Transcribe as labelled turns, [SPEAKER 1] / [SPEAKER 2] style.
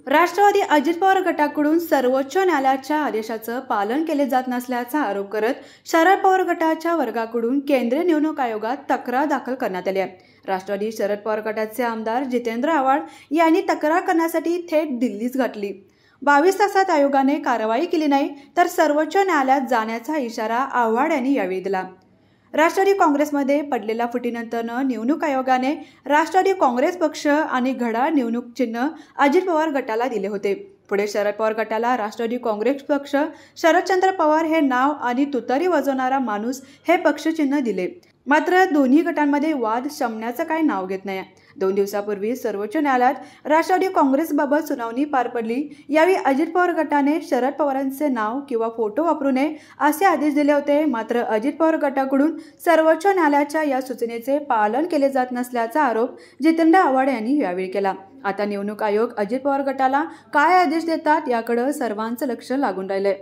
[SPEAKER 1] राष्ट्रवादी अजित पवार गटाकडून सर्वोच्च न्यायालयाच्या आदेशाचं पालन केले जात नसल्याचा आरोप करत शरद पवार गटाच्या वर्गाकडून केंद्रीय निवडणूक आयोगात तक्रार दाखल करण्यात आली आहे। राष्ट्रवादी शरद पवार गटाचे आमदार जितेंद्र आव्हाड यांनी तक्रार करण्यासाठी थेट दिल्लीस गाठली। 22 तासात आयोगाने कारवाई केली नाही तर सर्वोच्च न्यायालयात जाण्याचा इशारा आव्हाड यांनी यावेळी दिला। राष्ट्रवादी काँग्रेसमध्ये पडलेल्या फुटीनंतर निवडणूक आयोगाने राष्ट्रवादी काँग्रेस पक्ष आणि घड्याळ निवडणूक चिन्ह अजित पवार गटाला दिले होते। पुढे शरद पवार गटाला राष्ट्रवादी काँग्रेस पक्ष, शरदचंद्र पवार हे नाव आणि तुतारी वाजवणारा माणूस हे पक्ष चिन्ह दिले। मात्र दोन्ही गटांमध्ये वाद शमण्याचं काही नाव घेत नाही। 2 दिवसापूर्वी सर्वोच्च न्यायालयात राष्ट्रवादी काँग्रेसबाबत सुनावणी पार पडली। यावेळी अजित पवार गटाने शरद पवारांचे नाव किंवा फोटो वापरू नये असे आदेश दिले होते। मात्र अजित पवार गटाकडून सर्वोच्च न्यायालयाच्या या सूचनेचे पालन केले जात नसल्याचा आरोप जितेंद्र आव्हाड यांनी यावेळी केला। आता निवडणूक आयोग अजित पवार गटाला काय आदेश देतात याकडे सर्वांचं लक्ष लागून राहिलंय।